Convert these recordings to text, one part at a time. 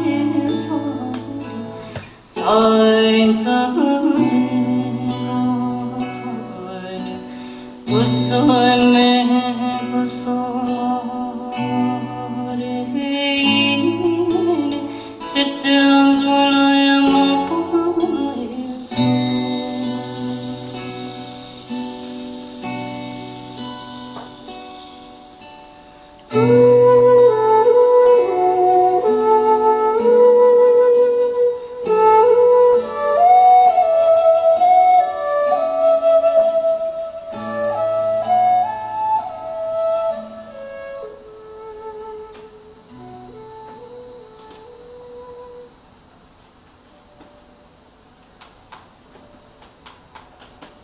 It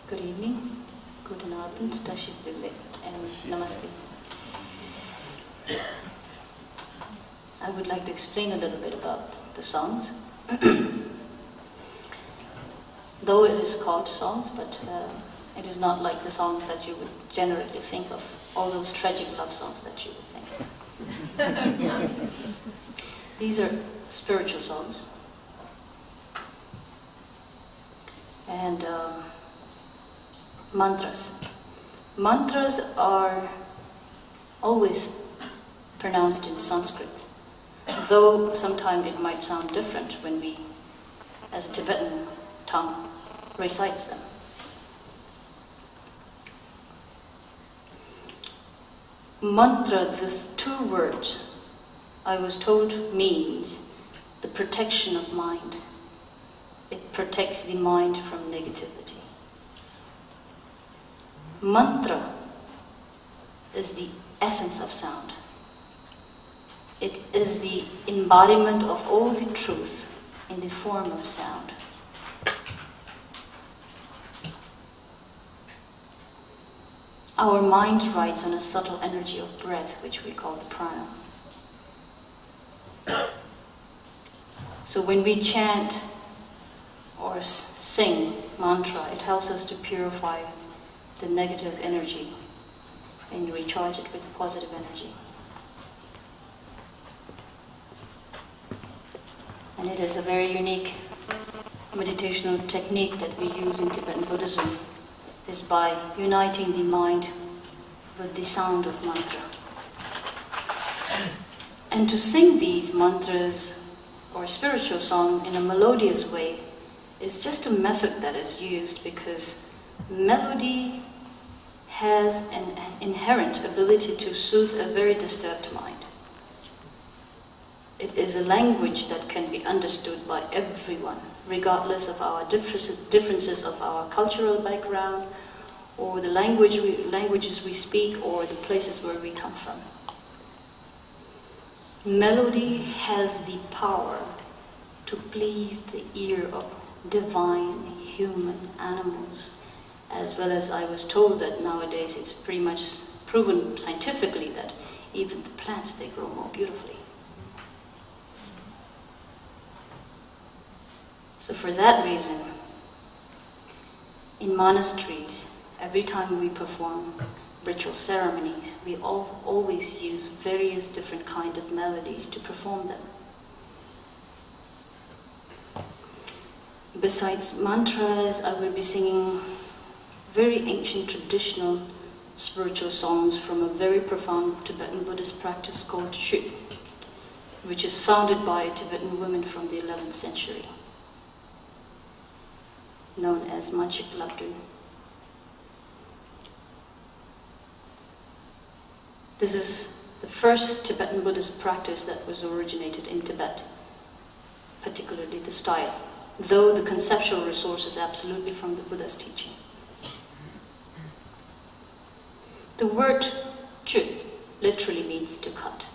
Good evening, guten Abend, Tashivdille, and Namaste. I would like to explain a little bit about the songs. Though it is called songs, but it is not like the songs that you would generally think of, all those tragic love songs that you would think. These are spiritual songs. And mantras. Mantras are always pronounced in Sanskrit, though sometimes it might sound different when we, as a Tibetan tongue, recites them. Mantra, this two words, I was told, means the protection of mind. It protects the mind from negativity. Mantra is the essence of sound. It is the embodiment of all the truth in the form of sound. Our mind rides on a subtle energy of breath, which we call the prana. So when we chant or sing mantra, it helps us to purify the negative energy and recharge it with positive energy. And it is a very unique meditational technique that we use in Tibetan Buddhism, is by uniting the mind with the sound of mantra. And to sing these mantras or spiritual song in a melodious way is just a method that is used because melody has an inherent ability to soothe a very disturbed mind. It is a language that can be understood by everyone, regardless of our differences of our cultural background, or the languages we speak, or the places where we come from. Melody has the power to please the ear of divine human animals, as well as I was told that nowadays it's pretty much proven scientifically that even the plants, they grow more beautifully. So for that reason, in monasteries, every time we perform ritual ceremonies, we always use various different kind of melodies to perform them. Besides mantras, I will be singing very ancient traditional spiritual songs from a very profound Tibetan Buddhist practice called Chö, which is founded by Tibetan women from the 11th century, known as Machik Labdun. This is the first Tibetan Buddhist practice that was originated in Tibet, particularly the style, though the conceptual resource is absolutely from the Buddha's teaching. The word Chö literally means to cut.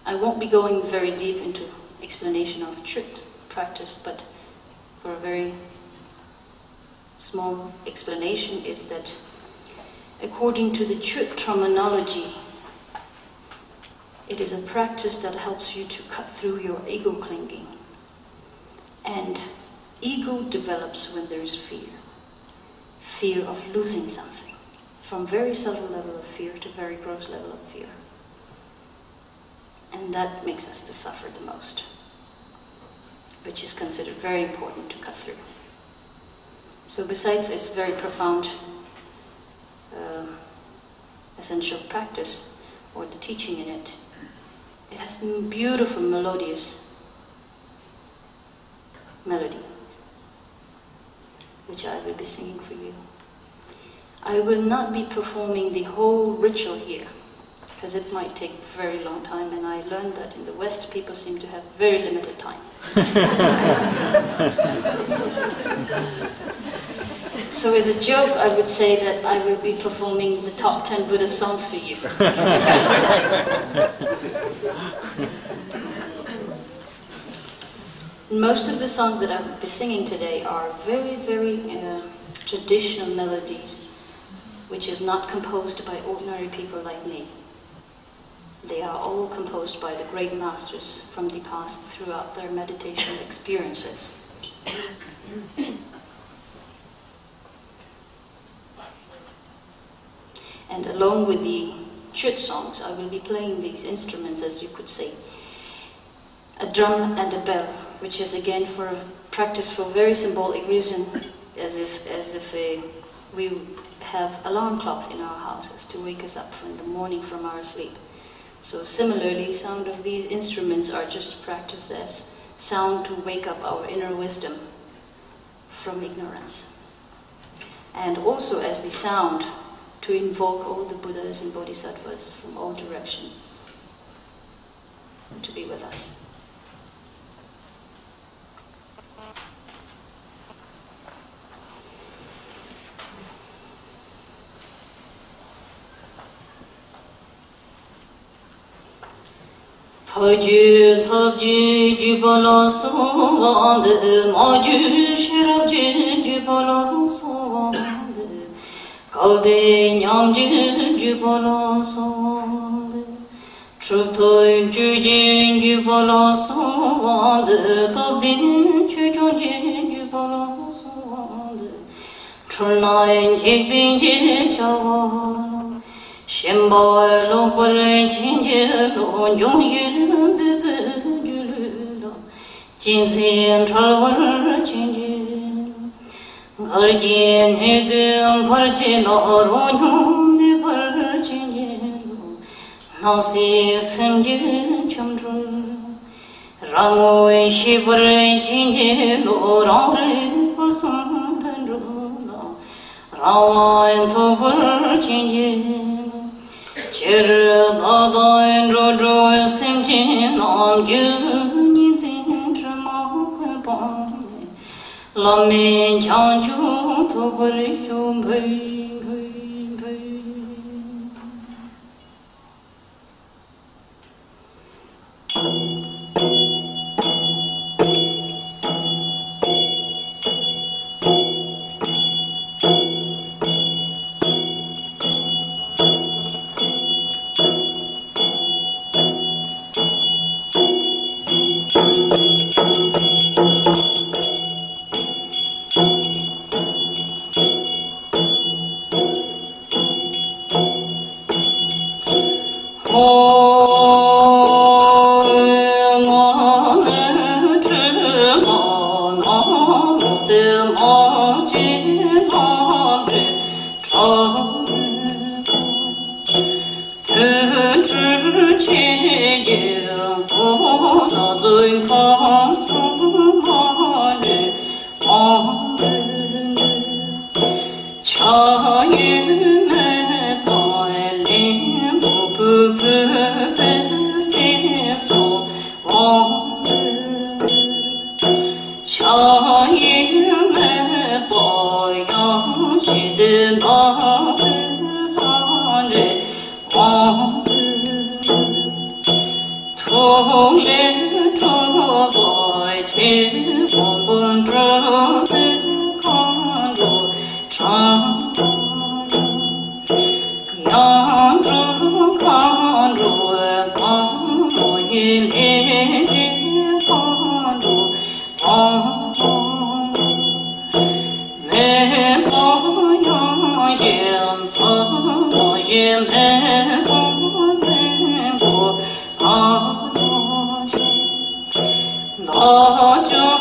I won't be going very deep into explanation of Chö practice, but for a very small explanation is that according to the Chö terminology, it is a practice that helps you to cut through your ego clinging. And ego develops when there is fear. Fear of losing something. From very subtle level of fear to very gross level of fear. And that makes us to suffer the most. which is considered very important to cut through. So besides its very profound essential practice, or the teaching in it, it has beautiful melodious melodies, which I will be singing for you. I will not be performing the whole ritual here, because it might take a very long time, and I learned that in the West people seem to have very limited time. So as a joke, I would say that I will be performing the top 10 Buddha songs for you. Most of the songs that I will be singing today are very, very traditional melodies, which is not composed by ordinary people like me. They are all composed by the great masters from the past throughout their meditation experiences. And along with the chöd songs, I will be playing these instruments, as you could say, a drum and a bell, which is again for a practice for very symbolic reason, as if we have alarm clocks in our houses to wake us up in the morning from our sleep. So similarly, sound of these instruments are just practiced as sound to wake up our inner wisdom from ignorance, and also as the sound to invoke all the Buddhas and Bodhisattvas from all directions to be with us. Phaju thapju jubala sovande maju shirabju jubala sovande kalde nyamju jubala sovande truptoy jujin jubala sovande tabdin chujojin jubala sovande chulnayin jigdin chawa Shemboy lo pare chinje lo jong yin de de lo jinsin chalwar chinje garjin hedem parche lo ro nyum de par chinje lo nasi semje chamtru rangoy shibare chinje lo rare pasam dro lo rawan to par chinje Chir dadain rodro simchin nam jun yin trama pang lamin chanchu to barichum bhai bhai bhai Cho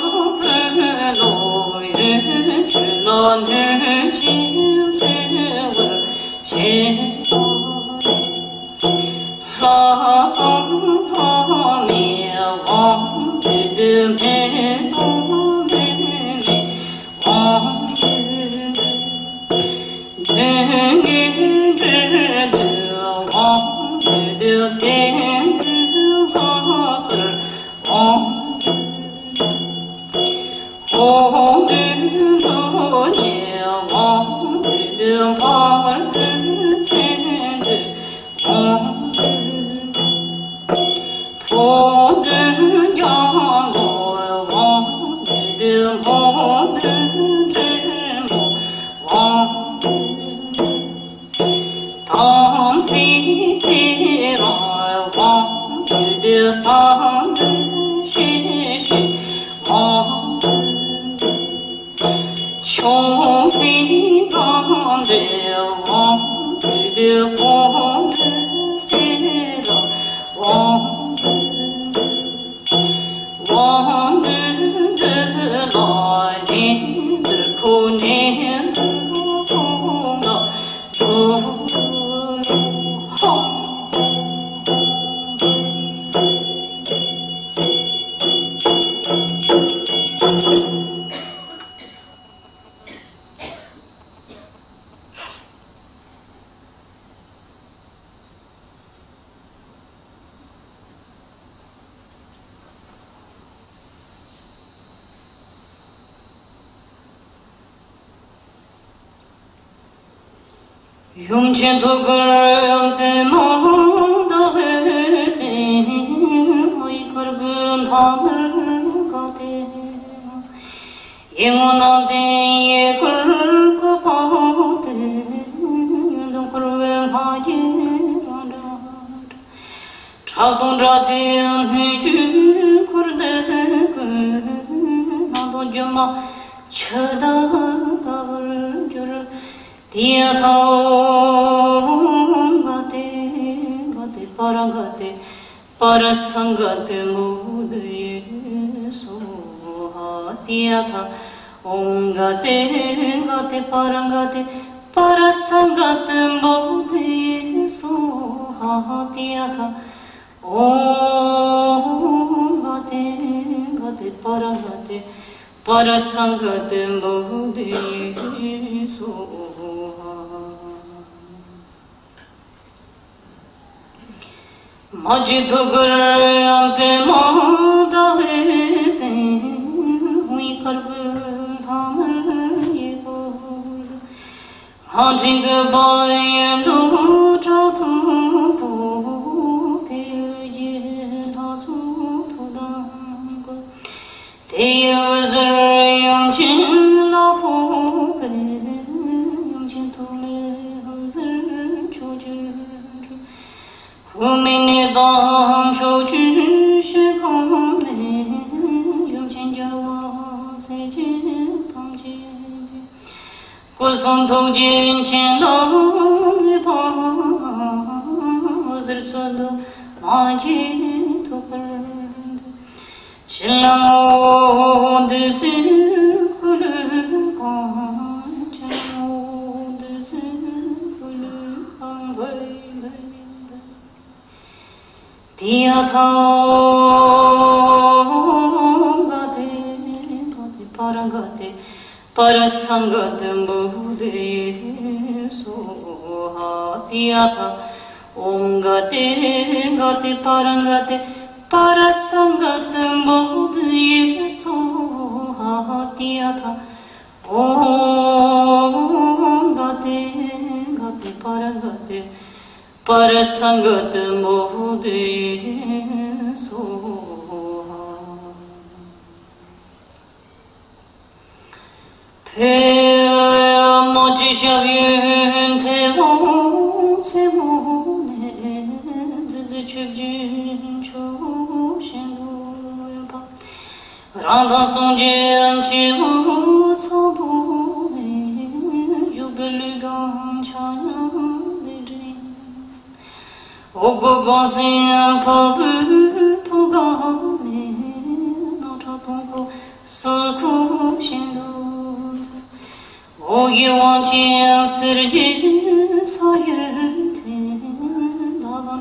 오기원지 스르지 사이를 대나가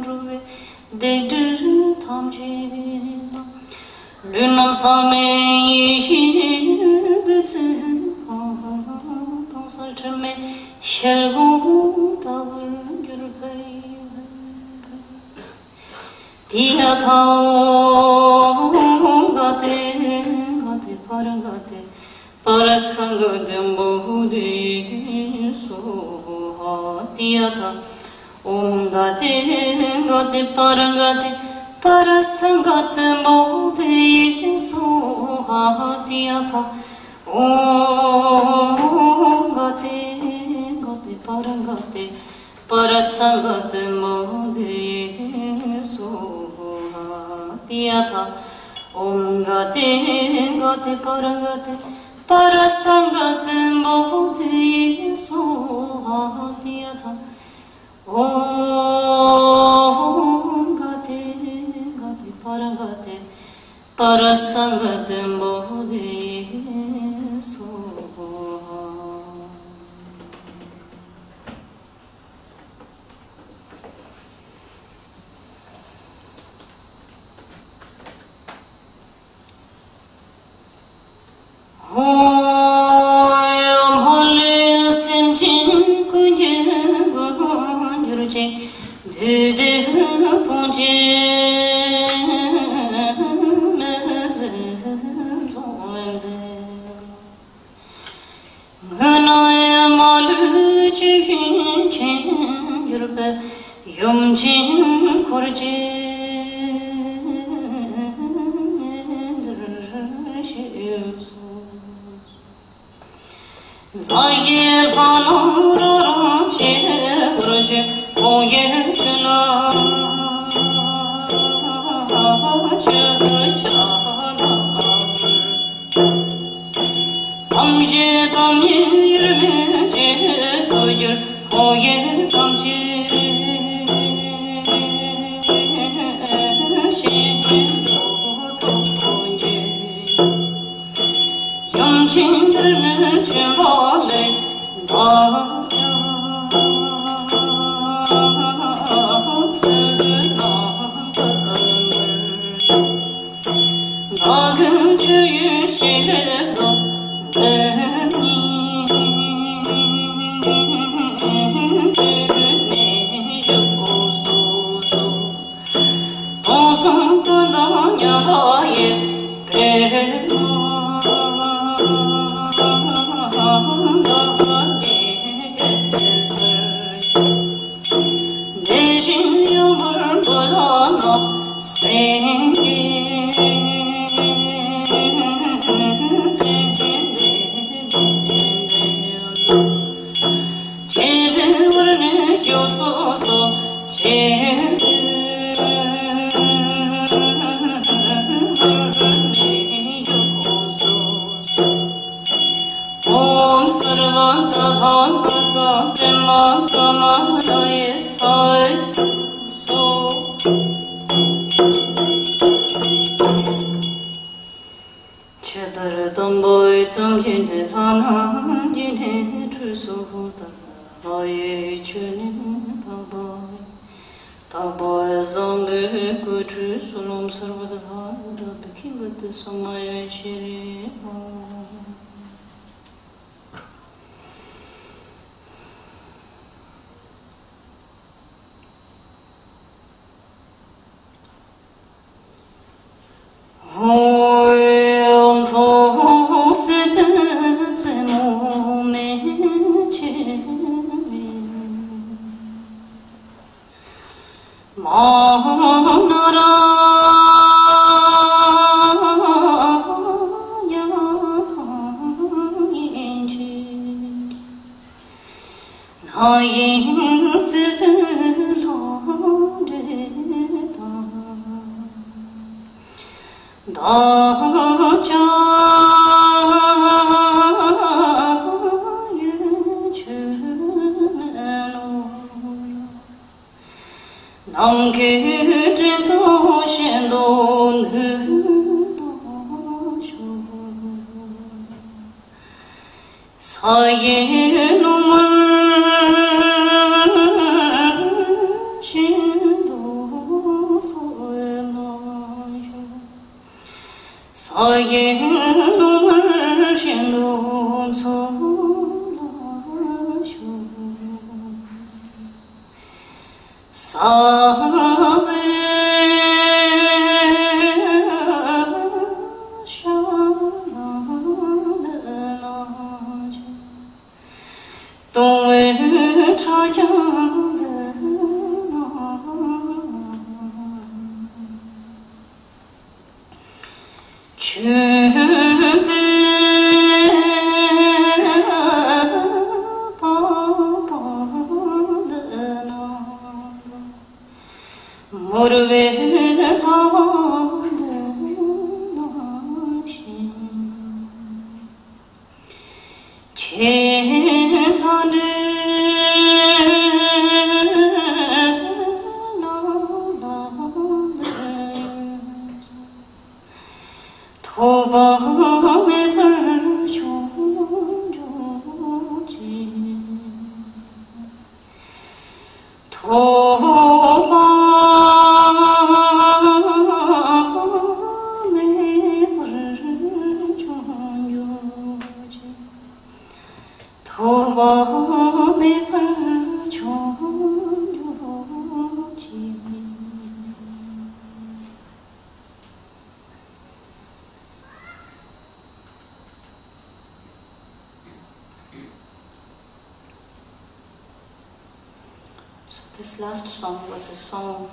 This last song was a song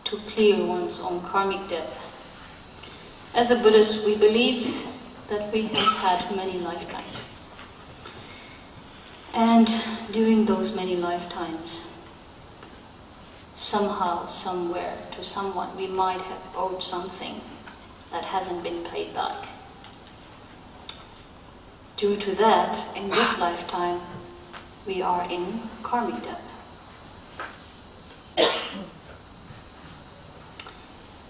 to clear one's own karmic debt. As a Buddhist, we believe that we have had many lifetimes. And during those many lifetimes, somehow, somewhere, to someone, we might have owed something that hasn't been paid back. Due to that, in this lifetime, we are in karmic debt.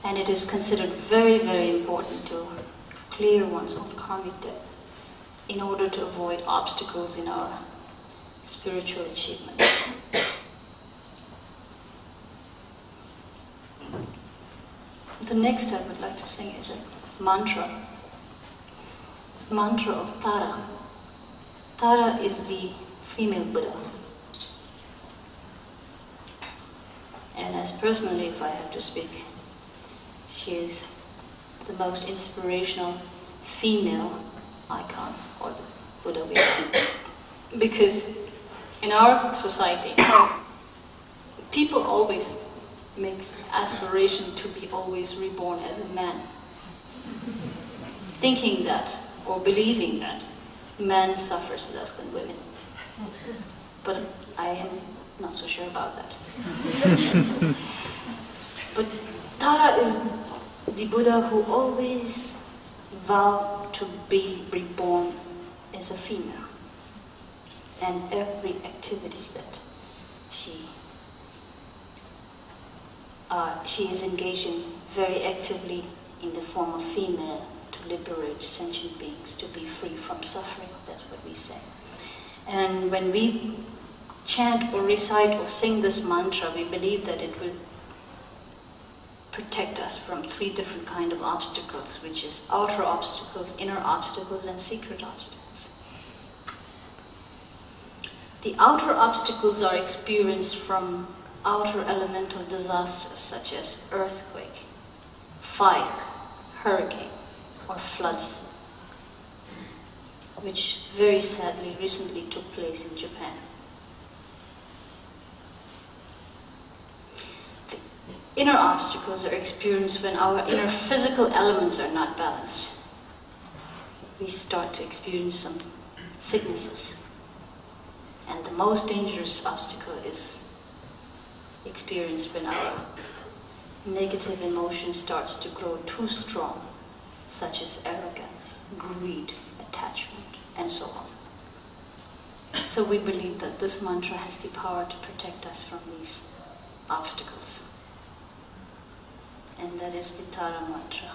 And it is considered very, very important to clear one's own karmic debt in order to avoid obstacles in our spiritual achievement. The next I would like to sing is a mantra. Mantra of Tara. Tara is the female Buddha. And as personally, if I have to speak, she is the most inspirational female icon, or the Buddha we have. Because in our society, people always make aspiration to be always reborn as a man, thinking that, or believing that, man suffers less than women. But I am not so sure about that. But Tara is the Buddha who always vowed to be reborn as a female. And every activities that she is engaging very actively in the form of female to liberate sentient beings, to be free from suffering. That's what we say. And when we chant or recite or sing this mantra, we believe that it will protect us from 3 different kinds of obstacles, which is outer obstacles, inner obstacles, and secret obstacles. The outer obstacles are experienced from outer elemental disasters such as earthquake, fire, hurricane, or floods, which very sadly recently took place in Japan. The inner obstacles are experienced when our inner physical elements are not balanced. We start to experience some sicknesses. And the most dangerous obstacle is experienced when our negative emotion starts to grow too strong, such as arrogance, greed, attachment, and so on. So we believe that this mantra has the power to protect us from these obstacles. And that is the Tara mantra.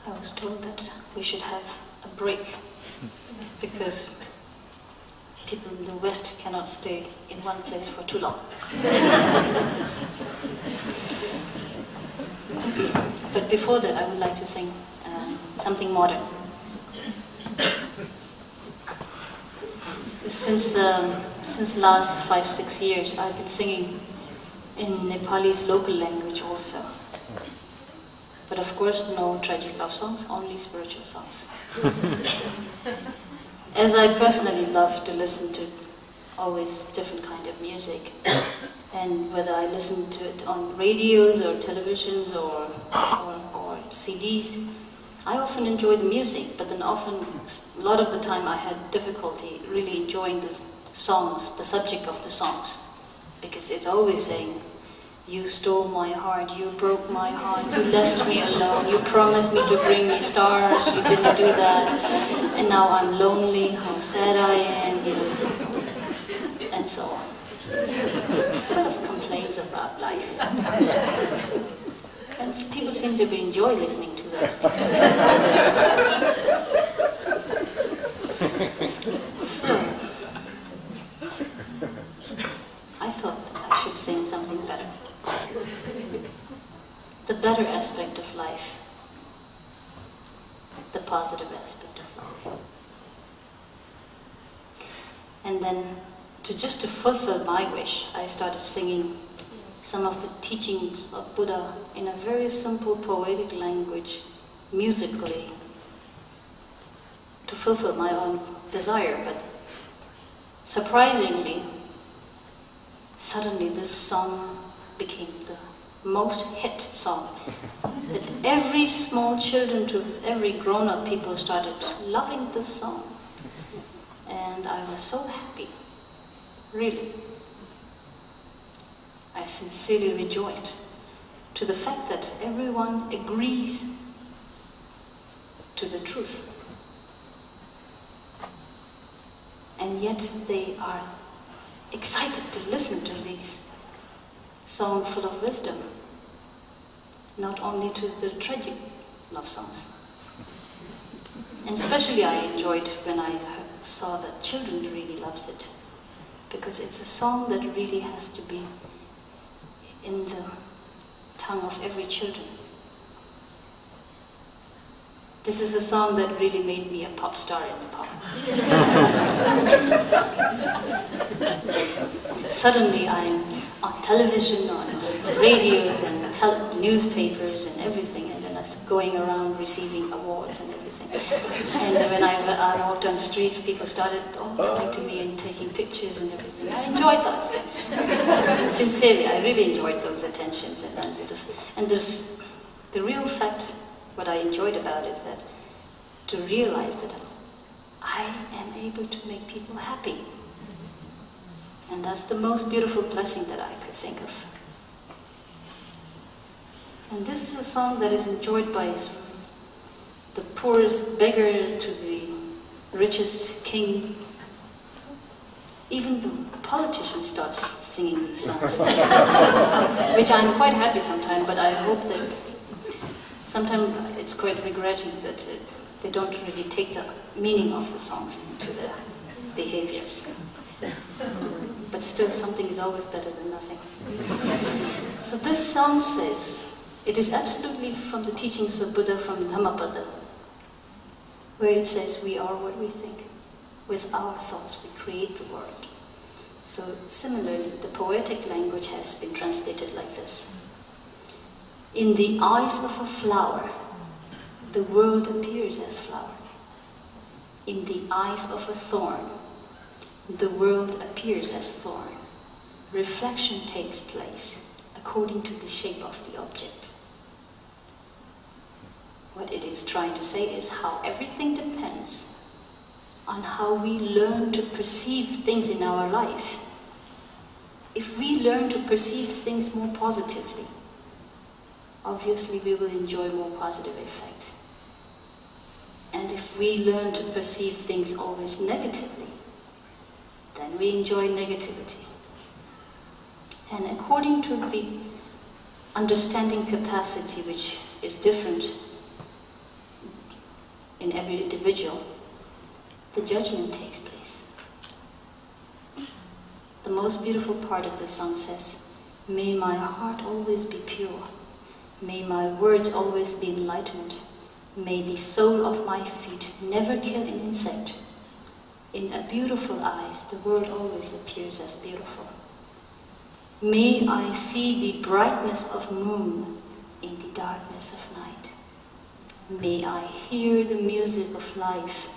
I was told that we should have a break because people in the West cannot stay in one place for too long. But before that, I would like to sing something modern. Since last 5-6 years, I've been singing in Nepalese local language also. But of course, no tragic love songs, only spiritual songs. As I personally love to listen to always different kind of music, and whether I listen to it on radios or televisions or CDs, I often enjoy the music, but then often, a lot of the time I had difficulty really enjoying the songs, the subject of the songs, because it's always saying, you stole my heart, you broke my heart, you left me alone, you promised me to bring me stars, you didn't do that, and now I'm lonely, how sad I am, you know, and so on. It's full of complaints about life. And people seem to enjoy listening to those things. So, I thought that I should sing something better. The better aspect of life. The positive aspect of life. And then, just to fulfill my wish, I started singing some of the teachings of Buddha in a very simple poetic language musically to fulfill my own desire, but surprisingly, suddenly this song became the most hit song. That every small children to every grown-up people started loving this song. And I was so happy, really. I sincerely rejoiced to the fact that everyone agrees to the truth. And yet they are excited to listen to these songs full of wisdom, not only to the tragic love songs. And especially I enjoyed when I saw that children really loves it, because it's a song that really has to be in the tongue of every children. This is a song that really made me a pop star in Nepal. Suddenly I'm on television, on the radios and newspapers and everything, and then I was going around receiving awards and everything. And when I walked on streets, people started coming to me and taking pictures and everything. I enjoyed those things. Sincerely, I really enjoyed those attentions. And there's the real fact, what I enjoyed about it is that to realize that I am able to make people happy. And that's the most beautiful blessing that I could think of. And this is a song that is enjoyed by the poorest beggar to the richest king. Even the politician starts singing these songs. Which I'm quite happy sometimes, but I hope that sometimes it's quite regretting that they don't really take the meaning of the songs into their behaviors. But still, something is always better than nothing. So this song says, it is absolutely from the teachings of Buddha from Dhammapada, where it says, we are what we think. With our thoughts, we create the world. So similarly, the poetic language has been translated like this. In the eyes of a flower, the world appears as flower. In the eyes of a thorn, the world appears as thorn. Reflection takes place according to the shape of the object. What it is trying to say is how everything depends on how we learn to perceive things in our life. If we learn to perceive things more positively, obviously we will enjoy more positive effect. And if we learn to perceive things always negatively, then we enjoy negativity. And according to the understanding capacity, which is different in every individual, the judgment takes place. The most beautiful part of the song says, may my heart always be pure. May my words always be enlightened. May the sole of my feet never kill an insect. In a beautiful eyes, the world always appears as beautiful. May I see the brightness of moon in the darkness of night. May I hear the music of life,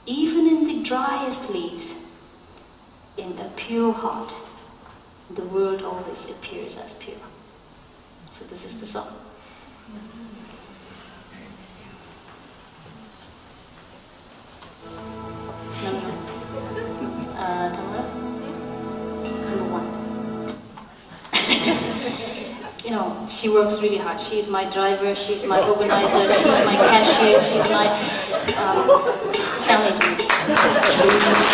even in the driest leaves. In a pure heart, the world always appears as pure. So this is the song. Tamara? Number 1. You know, she works really hard. She's my driver, she's my organizer, she's my cashier, she's my sound agent. Tulku Urguyen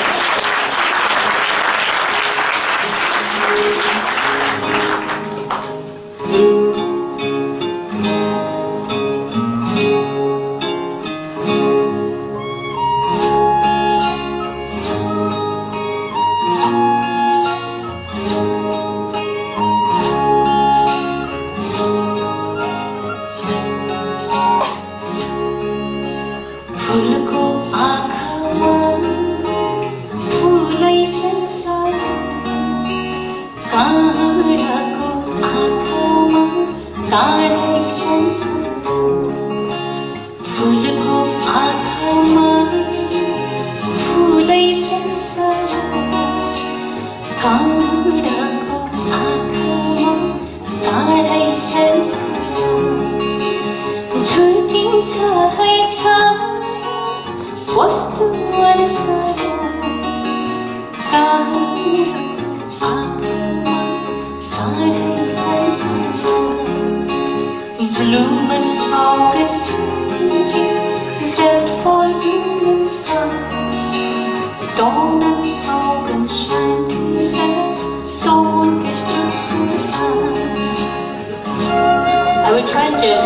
I will try and jam.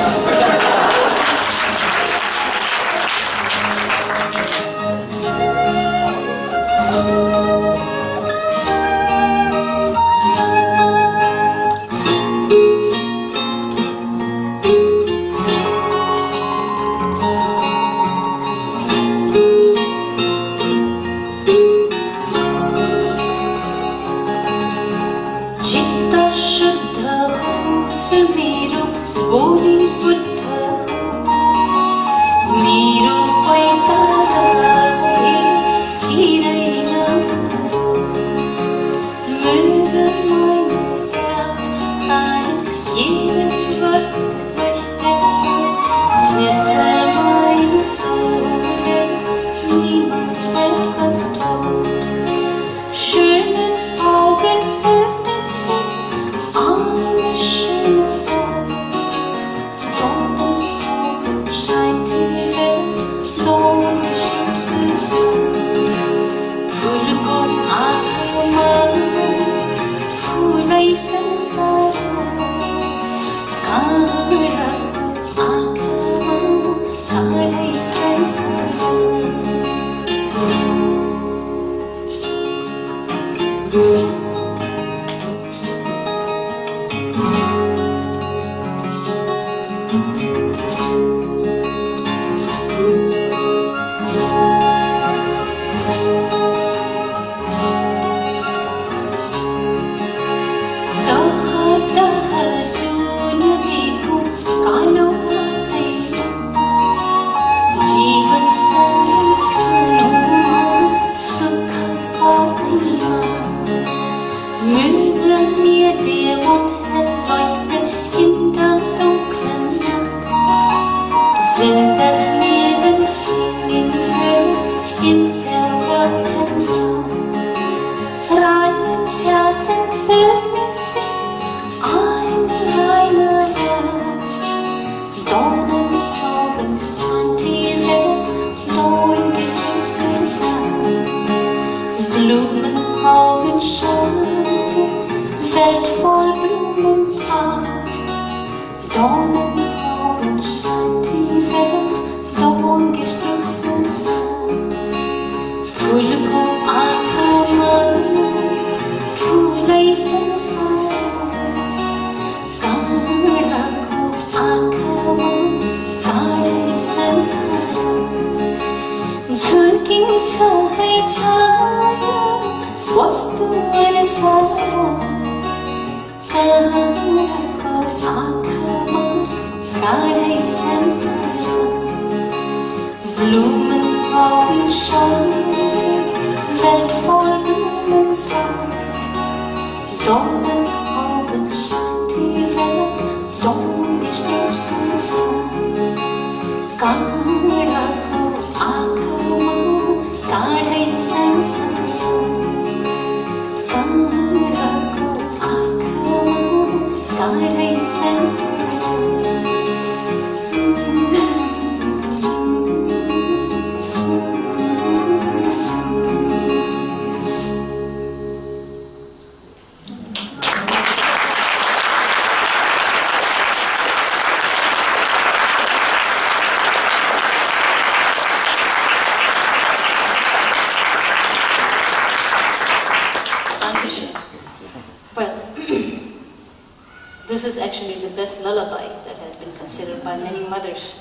This is actually the best lullaby that has been considered by many mothers.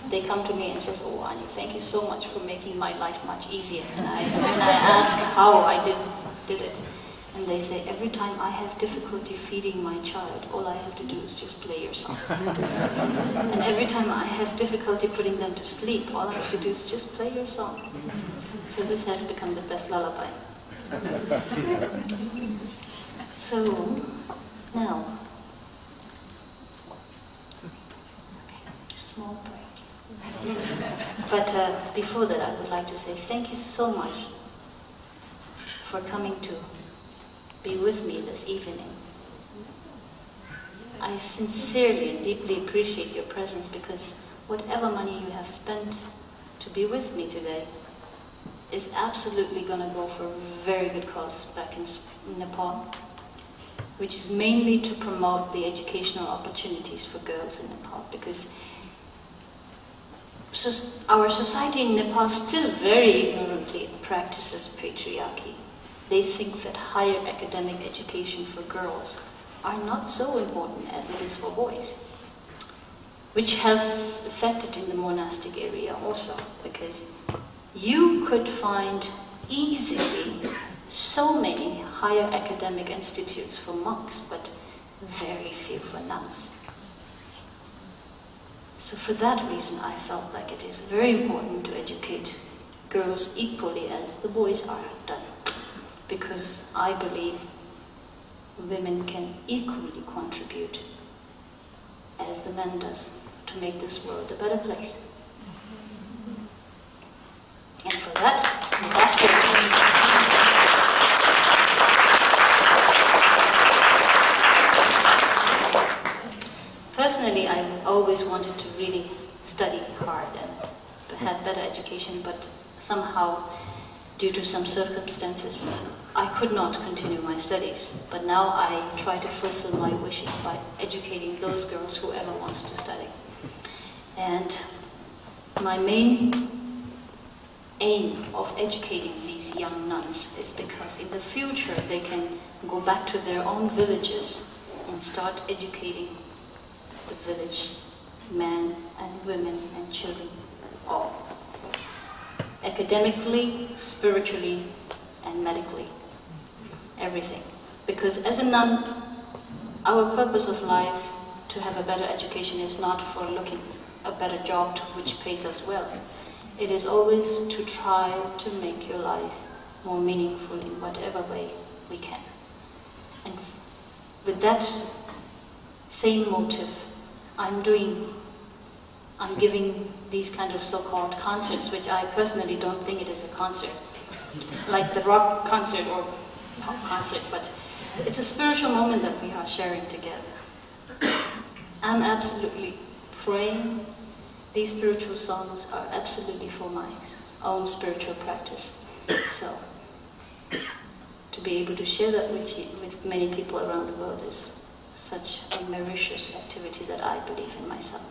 They come to me and says, "Oh, Anya, thank you so much for making my life much easier." And when I ask how I did it, and they say, "Every time I have difficulty feeding my child, all I have to do is just play your song." And every time I have difficulty putting them to sleep, all I have to do is just play your song. So this has become the best lullaby. So now, okay, small break. But before that, I would like to say thank you so much for coming to be with me this evening. I sincerely and deeply appreciate your presence, because whatever money you have spent to be with me today is absolutely going to go for a very good cause back in Nepal, which is mainly to promote the educational opportunities for girls in Nepal, because our society in Nepal still very ignorantly practices patriarchy. They think that higher academic education for girls are not so important as it is for boys, which has affected in the monastic area also, because you could find easily so many higher academic institutes for monks, but very few for nuns. So for that reason, I felt like it is very important to educate girls equally as the boys are done, because I believe women can equally contribute as the man does to make this world a better place. And for that, personally, I always wanted to really study hard and have better education, but somehow, due to some circumstances, I could not continue my studies. But now I try to fulfill my wishes by educating those girls, whoever wants to study. And my main aim of educating these young nuns is because in the future they can go back to their own villages and start educating the village men and women and children, all. Academically, spiritually, and medically. Everything. Because as a nun, our purpose of life to have a better education is not for looking a better job which pays us well. It is always to try to make your life more meaningful in whatever way we can. And with that same motive, I'm giving these kind of so-called concerts, which I personally don't think it is a concert, like the rock concert or pop concert, but it's a spiritual moment that we are sharing together. I'm absolutely praying. These spiritual songs are absolutely for my own spiritual practice. So, to be able to share that with many people around the world is such a meritorious activity that I believe in myself.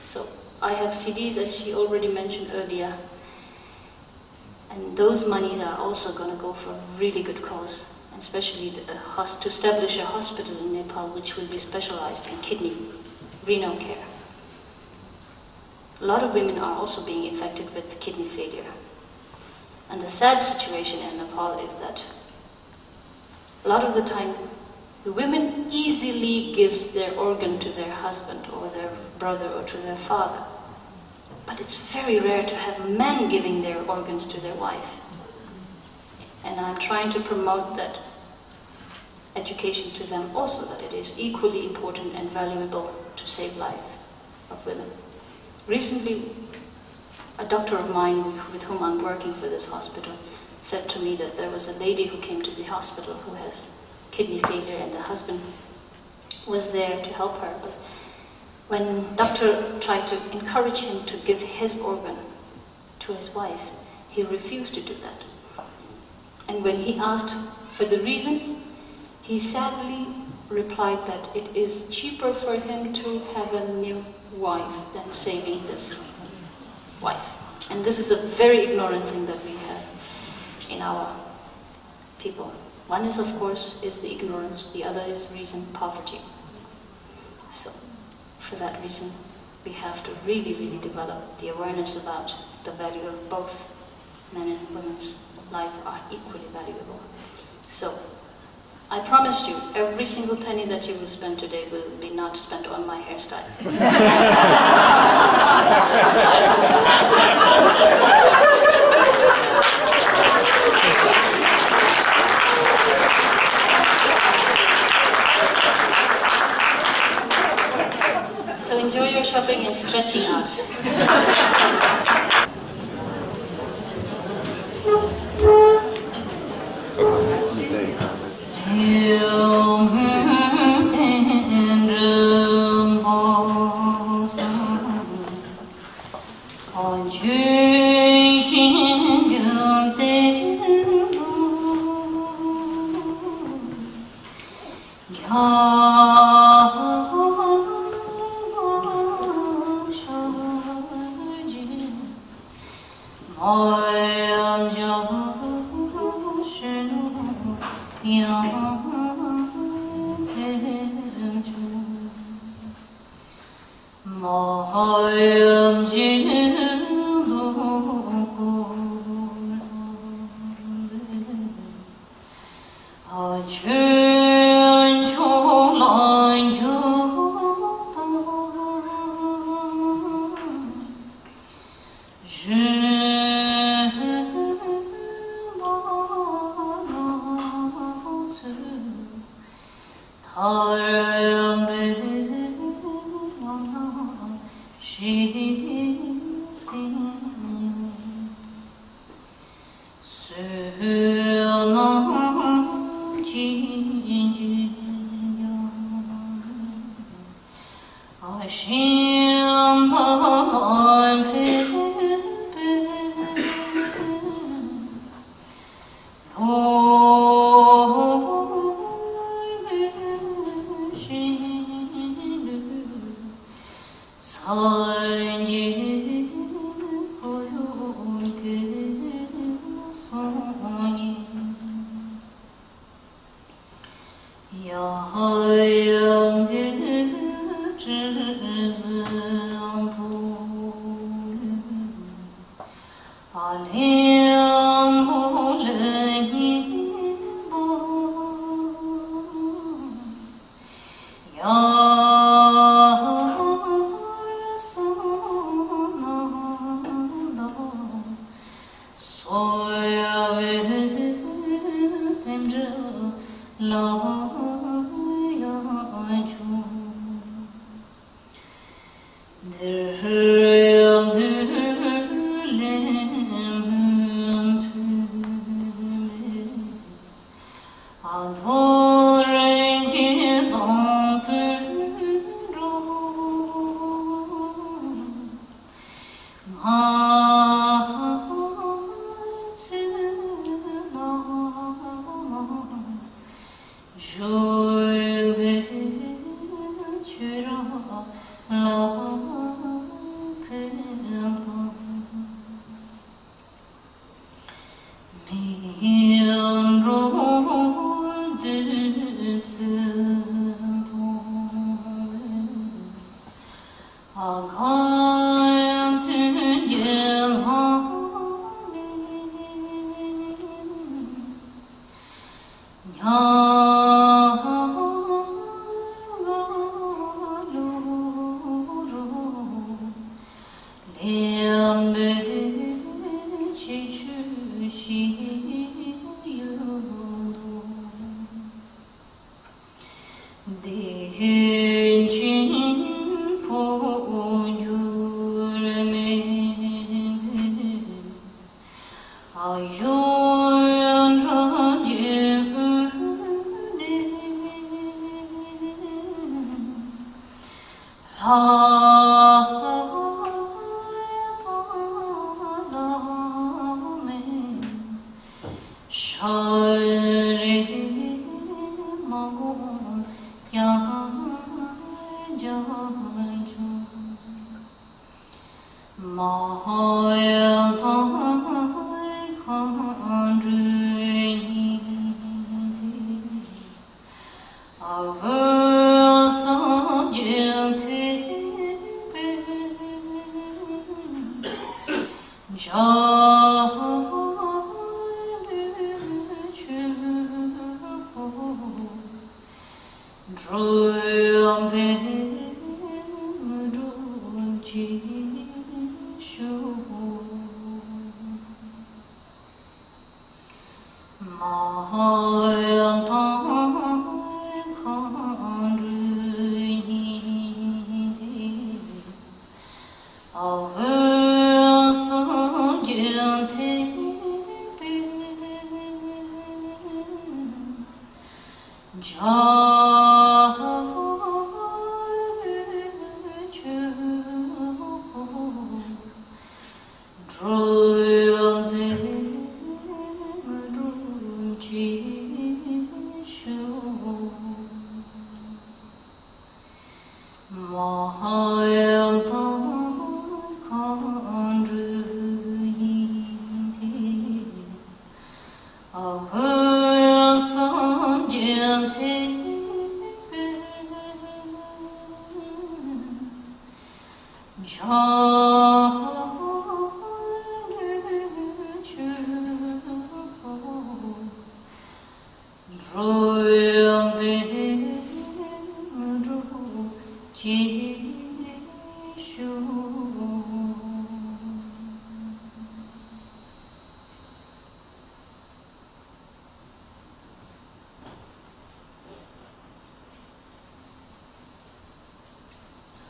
So, I have CDs, as she already mentioned earlier, and those monies are also going to go for a really good cause, especially to establish a hospital in Nepal which will be specialized in kidney, renal care. A lot of women are also being affected with kidney failure. And the sad situation in Nepal is that a lot of the time, the women easily gives their organ to their husband or their brother or to their father. But it's very rare to have men giving their organs to their wife. And I'm trying to promote that education to them also, that it is equally important and valuable to save life of women. Recently, a doctor of mine with whom I'm working for this hospital said to me that there was a lady who came to the hospital who has kidney failure, and the husband was there to help her. But when doctor tried to encourage him to give his organ to his wife, he refused to do that. And when he asked for the reason, he sadly replied that it is cheaper for him to have a new wife than saving this wife. And this is a very ignorant thing that we have in our people. One is, of course, is the ignorance, the other is reason, poverty. So, for that reason, we have to really, really develop the awareness about the value of both men and women's life are equally valuable. So, I promise you, every single penny that you will spend today will be not spent on my hairstyle. So enjoy your shopping and stretching out.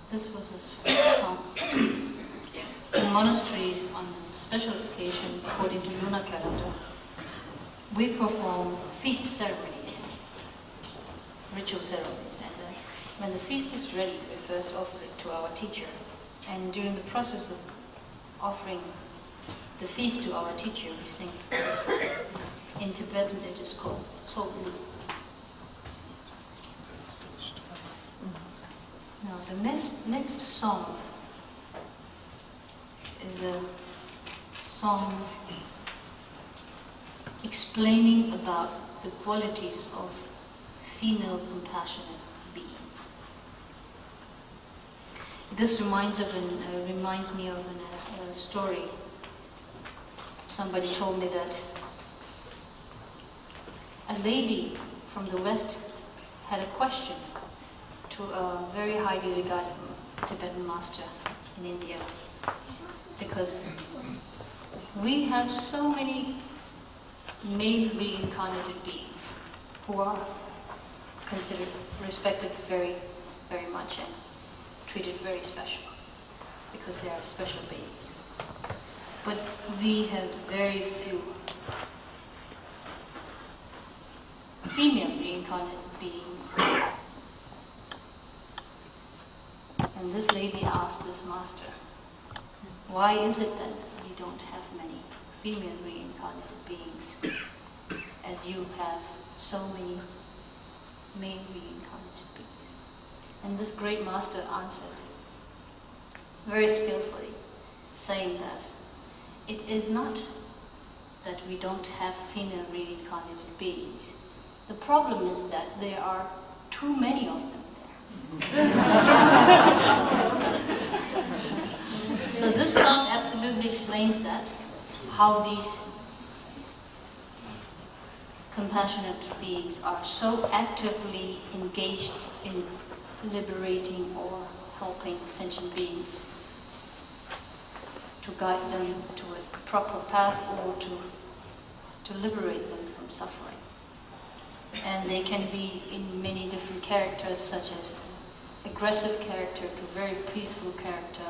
This was his first song. In monasteries, on special occasion, according to lunar calendar, we perform feast ceremonies, ritual ceremonies, and when the feast is ready, we first offer it to our teacher. And during the process of offering the feast to our teacher, we sing this song. In Tibetan, it is called Tulku. Now, the next song is a song explaining about the qualities of female compassionate beings. This reminds me of a story. Somebody told me that a lady from the West had a question to a very highly regarded Tibetan master in India, because we have so many male reincarnated beings who are considered, respected very, very much and treated very special because they are special beings. But we have very few female reincarnated beings. And this lady asked this master, why is it that you don't have many female reincarnated beings as you have so many male reincarnated beings? And this great master answered very skillfully, saying that it is not that we don't have female reincarnated beings. The problem is that there are too many of them. So this song absolutely explains that, how these compassionate beings are so actively engaged in liberating or helping sentient beings to guide them towards the proper path or to liberate them from suffering. And they can be in many different characters, such as aggressive character to very peaceful character,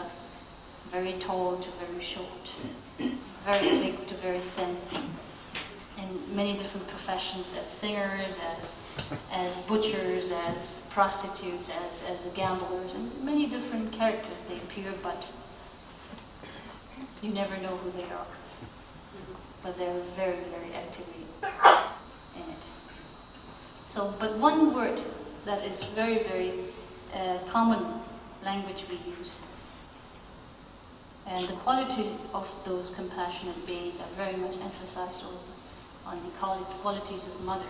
very tall to very short, very big to very thin, in many different professions, as singers, as butchers, as prostitutes, as gamblers, and many different characters they appear, but you never know who they are. But they're very, very actively in it. So, but one word that is very, very common language we use, and the quality of those compassionate beings are very much emphasized on the qualities of mother.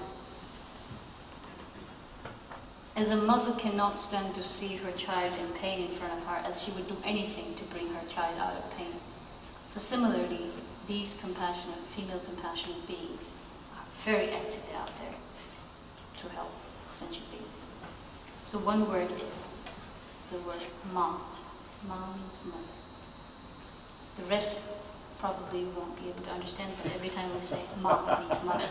As a mother cannot stand to see her child in pain in front of her, as she would do anything to bring her child out of pain. So similarly, these female compassionate beings are very actively out there to help sentient beings. So one word is the word ma. Ma means mother. The rest probably won't be able to understand, but every time we say ma means mother.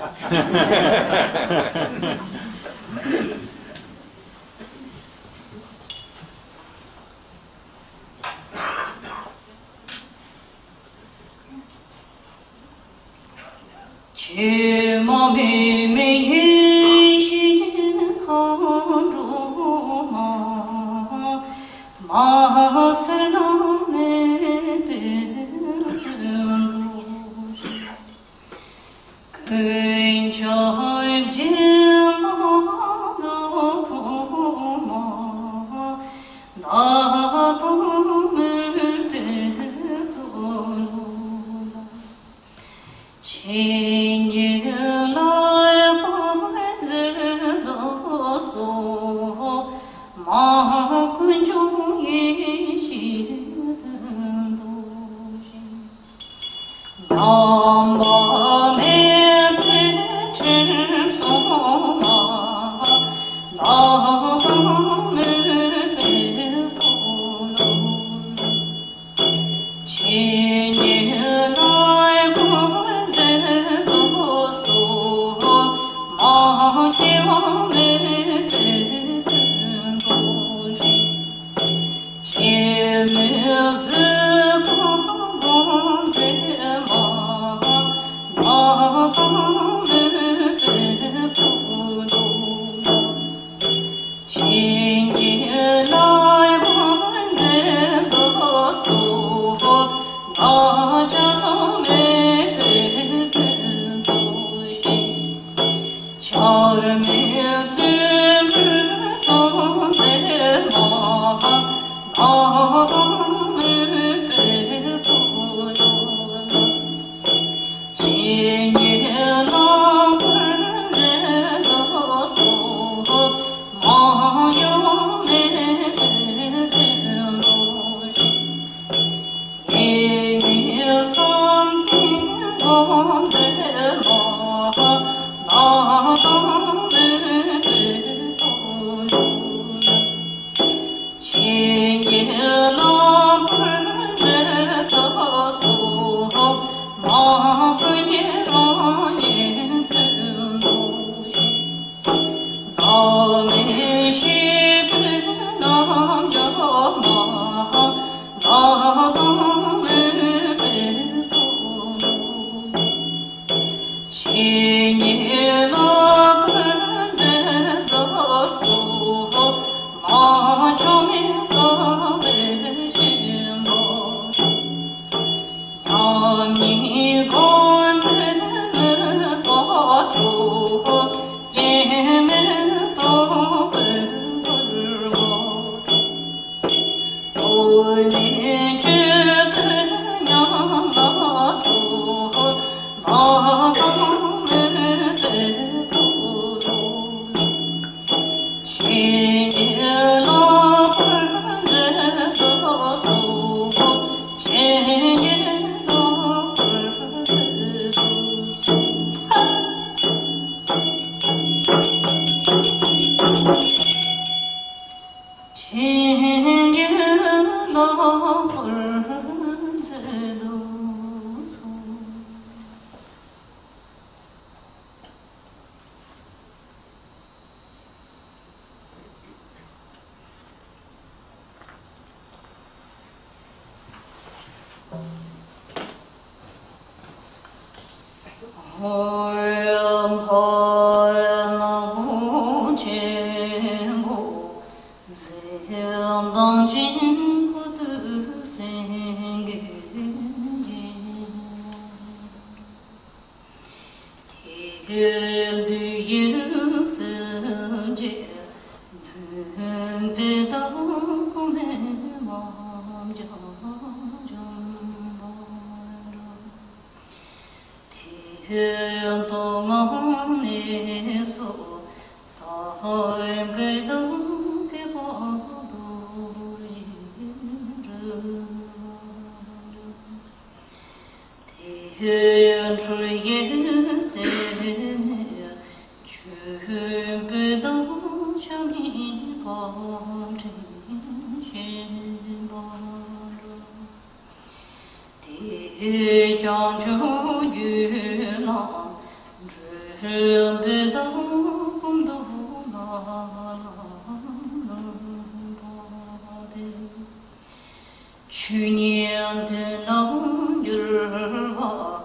去年的那月儿啊，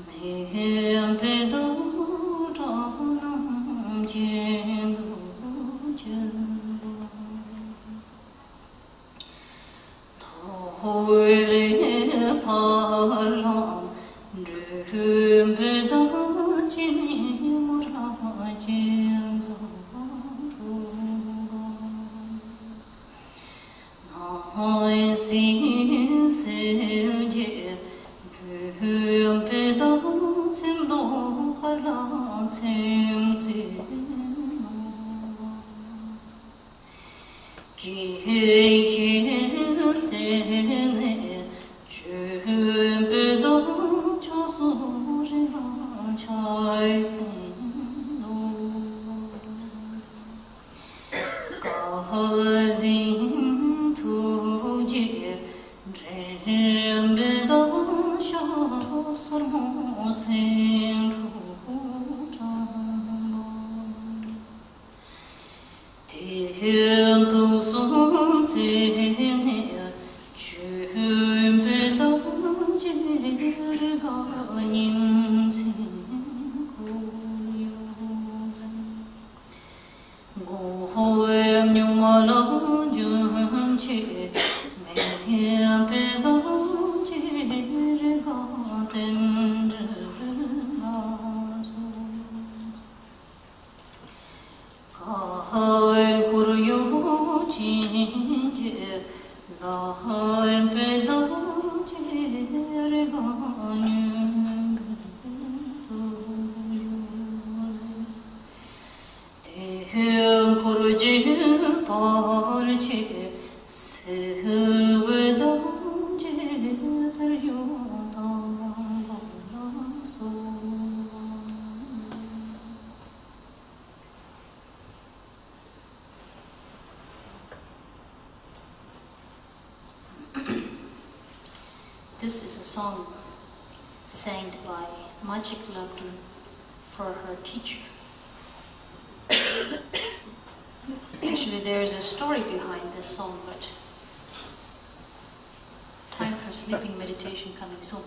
没别的。This is a song sang by Magic Labdu for her teacher. Actually, there is a story behind this song, but time for sleeping meditation coming soon.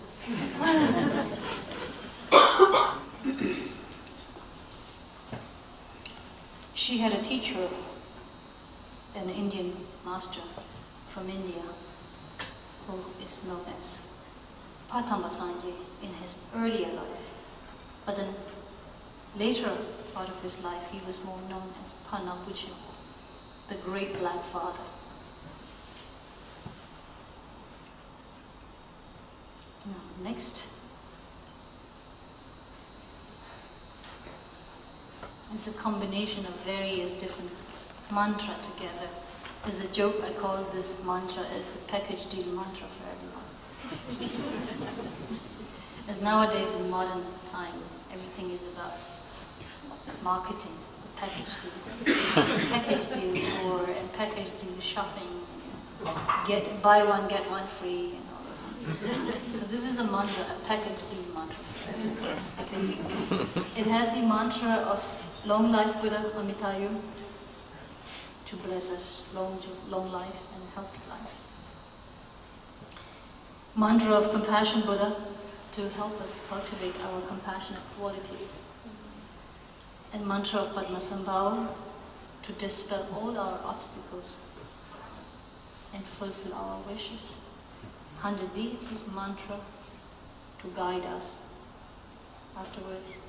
She had a teacher, an Indian master from India, who is known as Patamba Sanje in his earlier life. But then later part of his life, he was more known as Panapuchi, the great black father. Now, next is a combination of various different mantra together. As a joke, I call this mantra as the package deal mantra for everyone. As nowadays in modern time, everything is about marketing, the package deal. Package deal tour and package deal shopping, buy one, get one free, and all those things. So this is a mantra, a package deal mantra for everyone. Because it has the mantra of long life Buddha Amitayu, to bless us long life and healthy life. Mantra of compassion Buddha, to help us cultivate our compassionate qualities. And mantra of Padmasambhava, to dispel all our obstacles and fulfill our wishes. 100 deities mantra to guide us afterwards.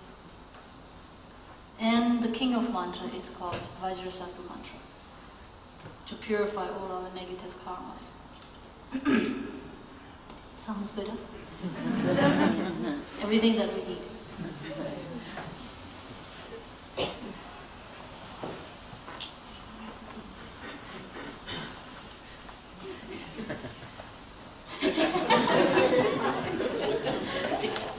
And the king of mantra is called Vajrasattva mantra, to purify all our negative karmas. Sounds good, huh? Everything that we need. Six.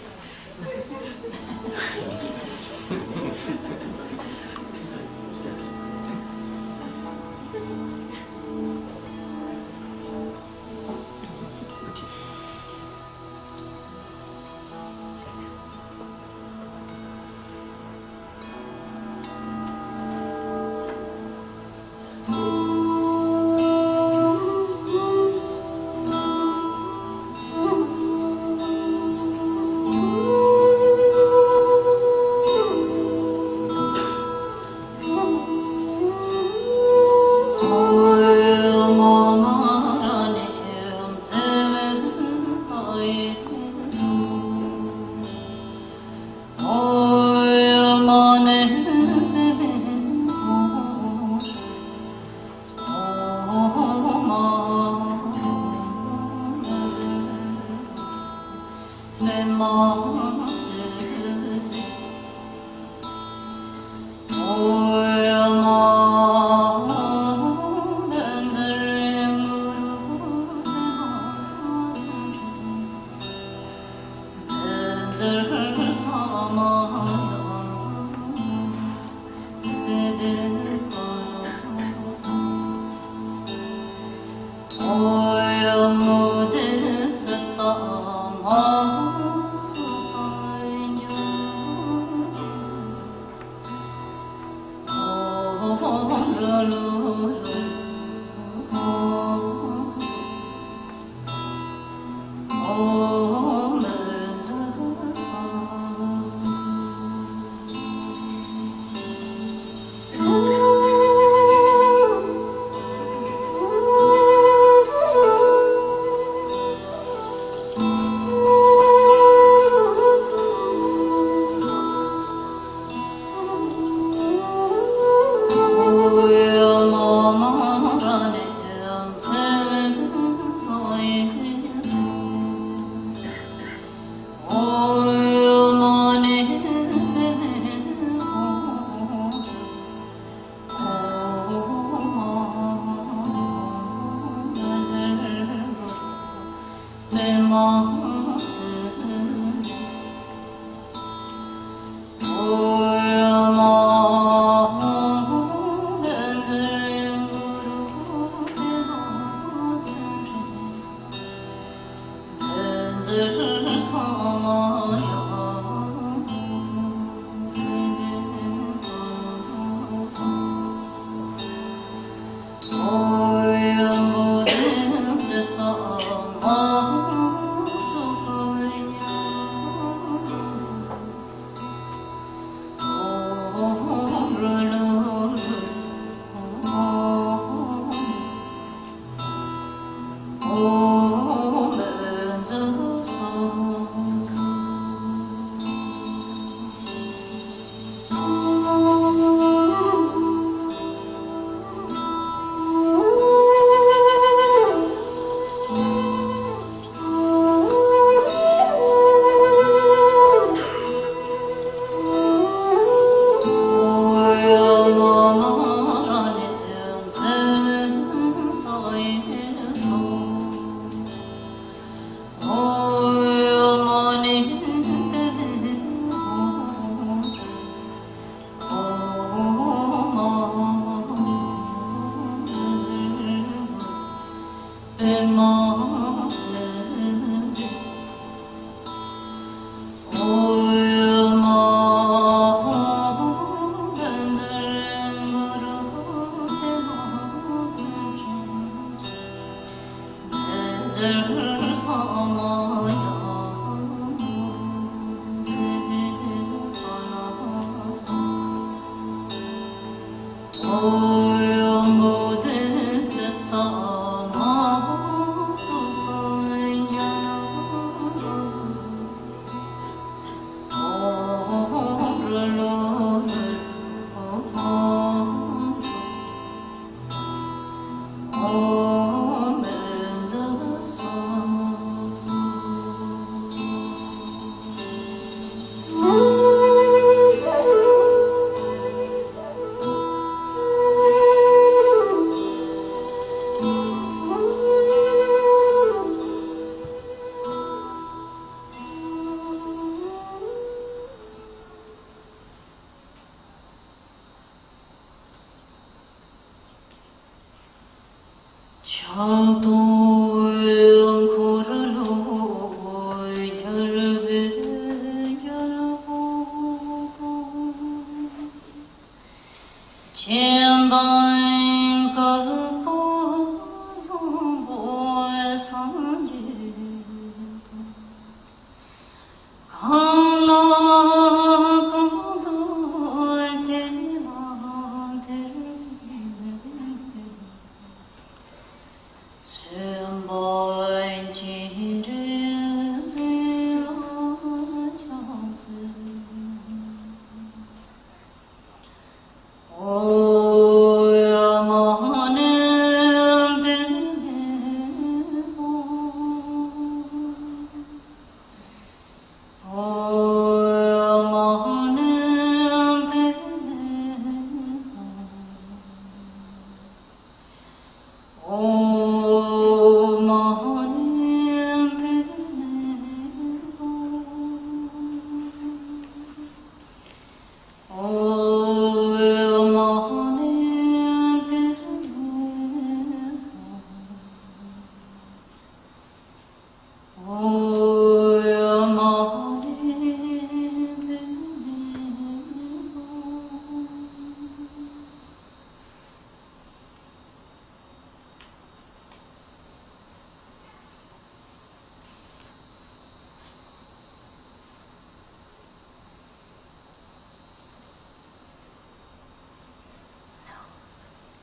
Chö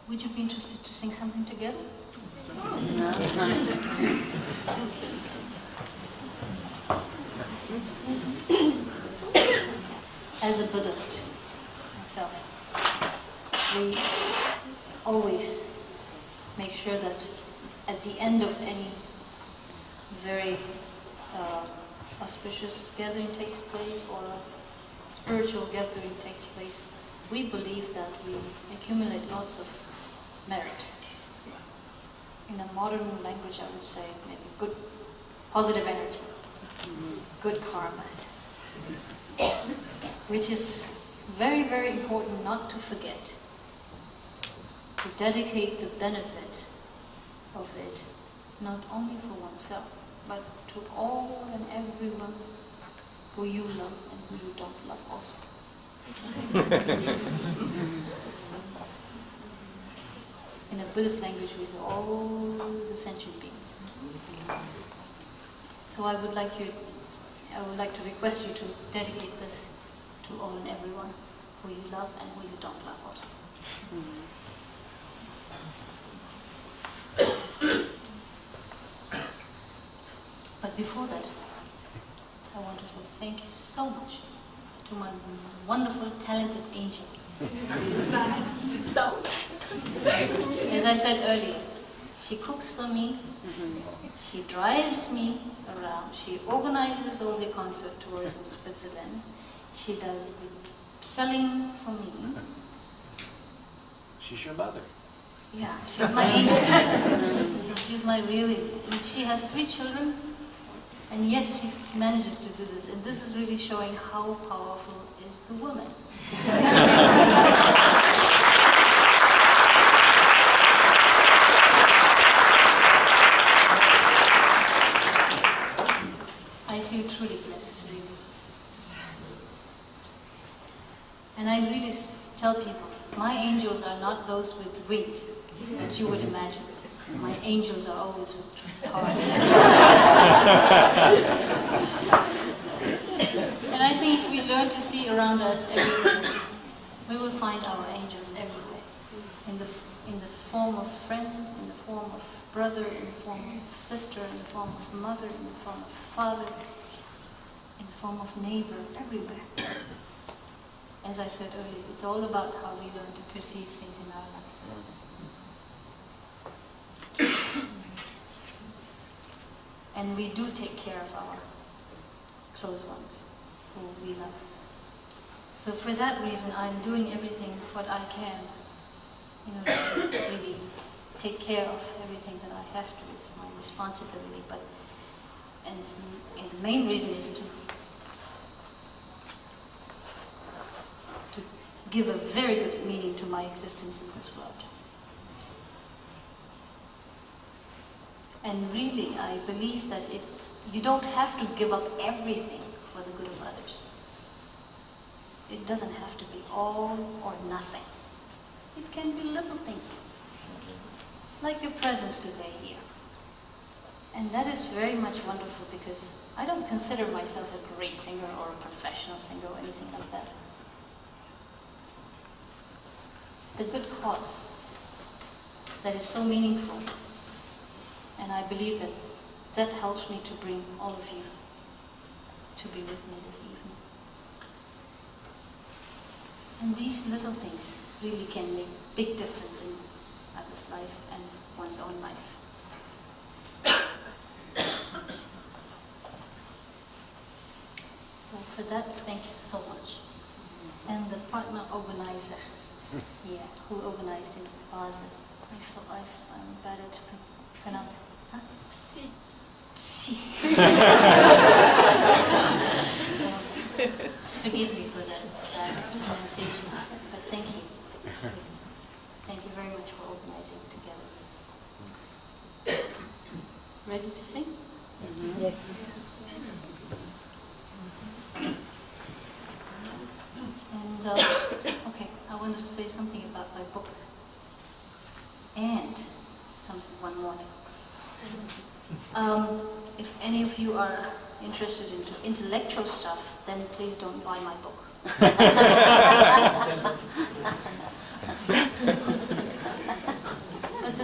Would you be interested to sing something together? No. As a Buddhist myself, we always make sure that at the end of any very auspicious gathering takes place, or a spiritual gathering takes place, we believe that we accumulate lots of merit. In a modern language, I would say maybe good, positive energy, good karmas, which is very, very important not to forget, to dedicate the benefit of it, not only for oneself, but to all and everyone who you love and who you don't love also. In a Buddhist language, we say all the sentient beings. So I would like to request you to dedicate this to all and everyone who you love and who you don't love also. But before that, I want to say thank you so much to my wonderful, talented angel. As I said earlier, she cooks for me, she drives me around, she organizes all the concert tours in Switzerland, she does the selling for me. She's your mother. Yeah, she's my angel. She's my really, she has 3 children, and yet she manages to do this, and this is really showing how powerful is the woman. I feel truly blessed, really. And I really tell people, my angels are not those with wings that you would imagine. My angels are always with cars. And I think if we learn to see around us everywhere, we will find our angels everywhere. In the form of friend, in the form of brother, in the form of sister, in the form of mother, in the form of father, in the form of neighbor, everywhere. As I said earlier, it's all about how we learn to perceive things in our life. And we do take care of our close ones who we love. So for that reason, I'm doing everything what I can in order to really take care of everything that I have to. It's my responsibility. And the main reason is to give a very good meaning to my existence in this world. And really, I believe that if you don't have to give up everything for the good of others. It doesn't have to be all or nothing. It can be little things, like your presence today here. And that is very much wonderful, because I don't consider myself a great singer or a professional singer or anything like that. The good cause that is so meaningful, and I believe that that helps me to bring all of you to be with me this evening. And these little things really can make a big difference in others' life and one's own life. So for that, thank you so much. And the partner organizers here, who organized in Basel. I'm bad at pronouncing. Huh? Psi. Psi. So, forgive me for that pronunciation, but thank you. Thank you very much for organizing together. Ready to sing? Mm-hmm. Yes. And, okay, I want to say something about my book. And one more thing. If any of you are interested in intellectual stuff, then please don't buy my book.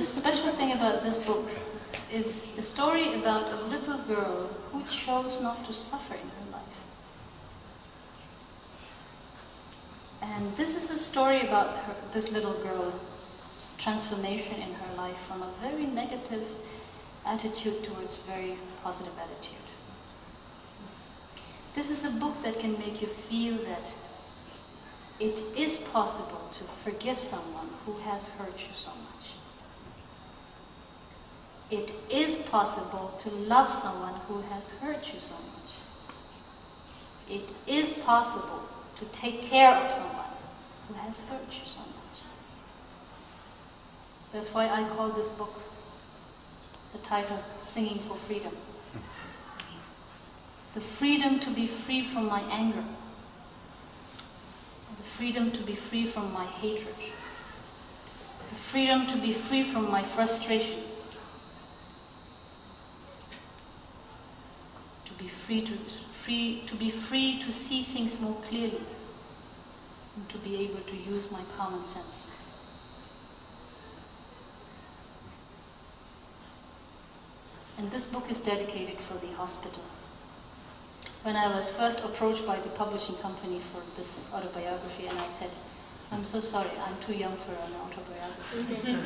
special thing about this book is a story about a little girl who chose not to suffer in her life. And this is a story about this little girl's transformation in her life from a very negative attitude towards very positive attitude. This is a book that can make you feel that it is possible to forgive someone who has hurt you so much. It is possible to love someone who has hurt you so much. It is possible to take care of someone who has hurt you so much. That's why I call this book the title, Singing for Freedom. The freedom to be free from my anger. The freedom to be free from my hatred. The freedom to be free from my frustration. To be free to see things more clearly. And to be able to use my common sense. And this book is dedicated for the hospital. When I was first approached by the publishing company for this autobiography, and I said, I'm so sorry, I'm too young for an autobiography.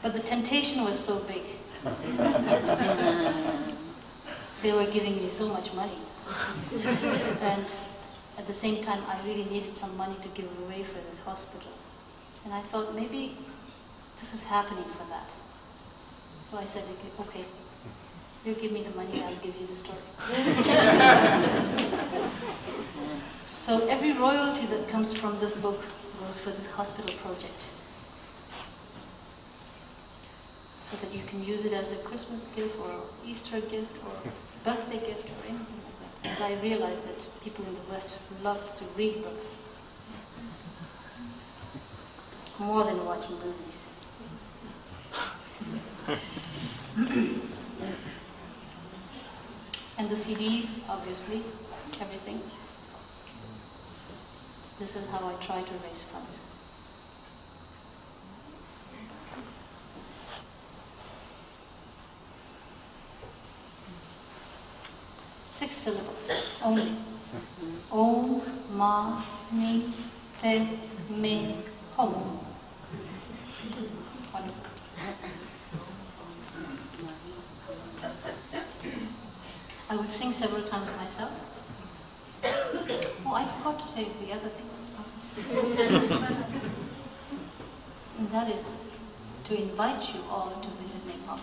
But the temptation was so big. They were giving me so much money. And at the same time, I really needed some money to give away for this hospital. And I thought, maybe this is happening for that. So I said, okay, you give me the money, I'll give you the story. So every royalty that comes from this book goes for the hospital project. So that you can use it as a Christmas gift or Easter gift or birthday gift or anything like that. As I realized that people in the West love to read books more than watching movies. And the CDs, obviously, everything. This is how I try to raise funds. Six syllables only. Om, ma, ni, te, me, hom. I would sing several times myself. Oh, I forgot to say the other thing also. And that is to invite you all to visit Nepal.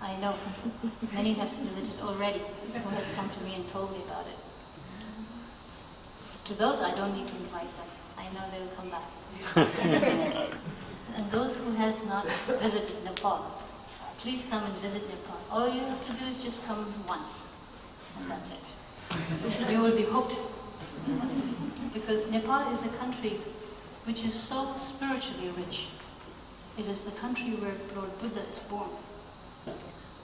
I know many have visited already, who has come to me and told me about it. To those, I don't need to invite them. I know they'll come back. And those who has not visited Nepal, please come and visit Nepal. All you have to do is just come once, and that's it. You will be hooked. Because Nepal is a country which is so spiritually rich. It is the country where Lord Buddha is born.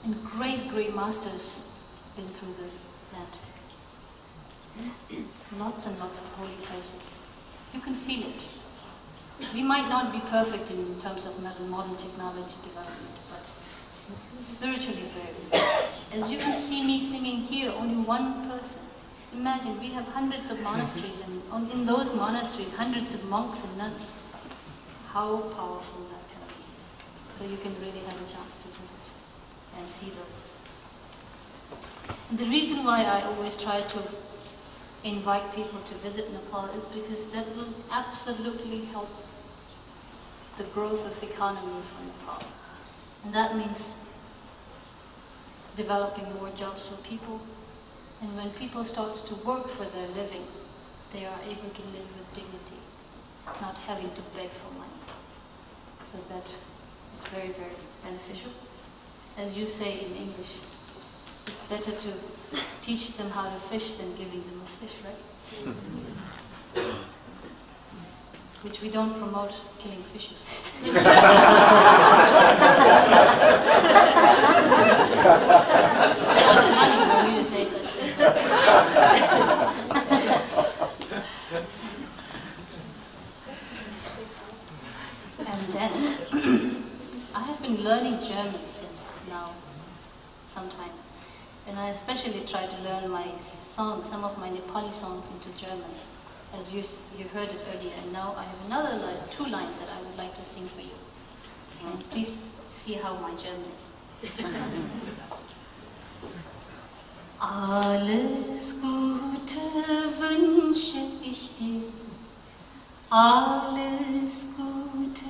And great, great masters been through this land. Lots and lots of holy places. You can feel it. We might not be perfect in terms of modern technology development, but spiritually very rich. As you can see me singing here, only one person. Imagine, we have hundreds of monasteries, and in those monasteries, hundreds of monks and nuns. How powerful that can be. So you can really have a chance to visit and see those. And the reason why I always try to invite people to visit Nepal is because that will absolutely help the growth of economy for Nepal. And that means developing more jobs for people. And when people start to work for their living, they are able to live with dignity, not having to beg for money. So that is very, very beneficial. As you say in English, it's better to teach them how to fish than giving them a fish, right? Which we don't promote killing fishes. It's funny for me to say such things. And then I have been learning German since now some time. And I especially try to learn my songs, some of my Nepali songs into German, as you heard it earlier. And now I have another two lines that I would like to sing for you. And please see how my German is. Alles Gute wünsche ich dir, alles Gute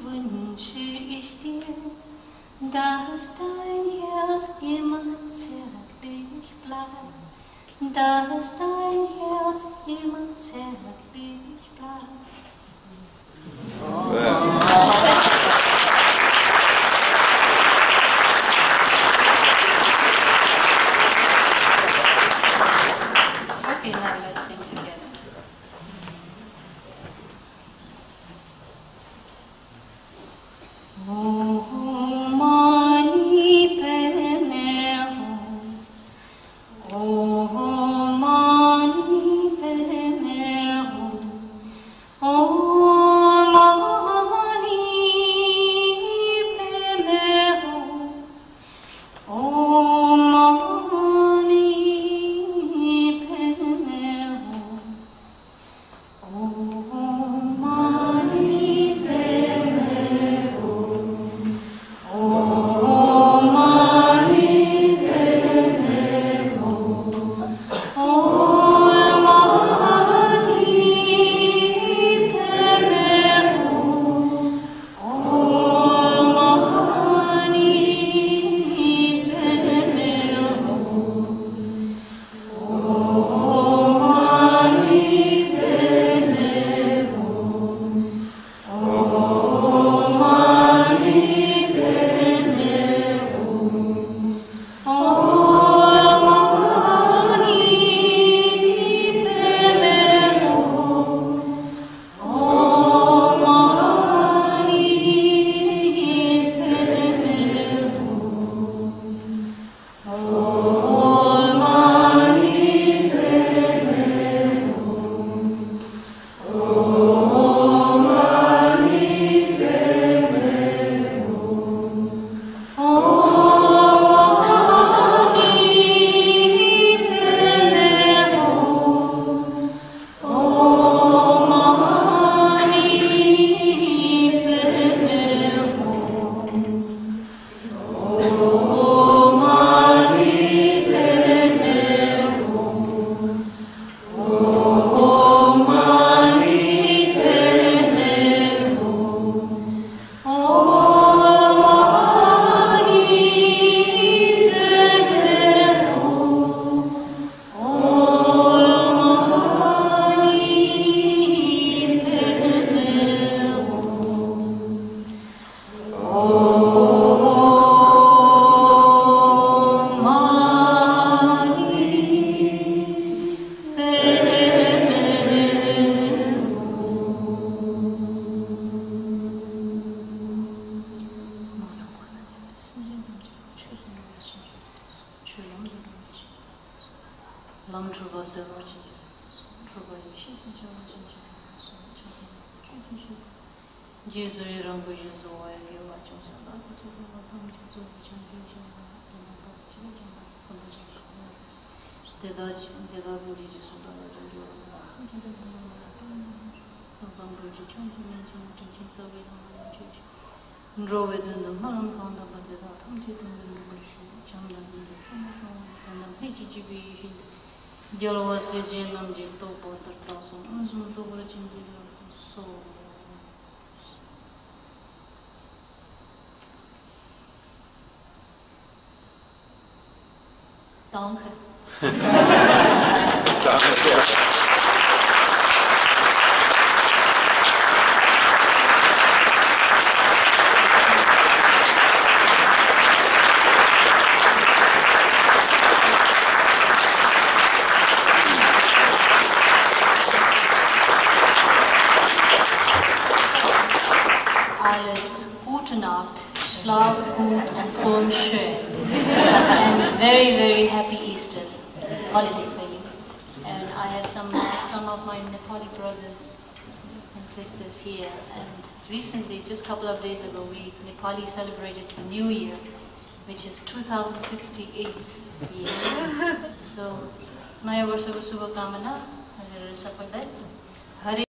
wünsche ich dir, dass dein Herz immer zärtlich bleibt, dass dein Herz immer zärtlich bleibt. Okay, now let's sing together. Oh, mani penero, oh, mani penero, oh, mani penero, oh, mani penero, oh, mani penero, oh, mani penero, oh, Danke. Danke sehr. Alles gute Nacht, schlaf gut und träum schön. And very, very happy Easter holiday for you. And I have some of my Nepali brothers and sisters here, and recently, just a couple of days ago, we Nepali celebrated the New Year, which is 2068 year. So, Naya Varsako Shubhakamana, Hazarharu Sabalai. Hare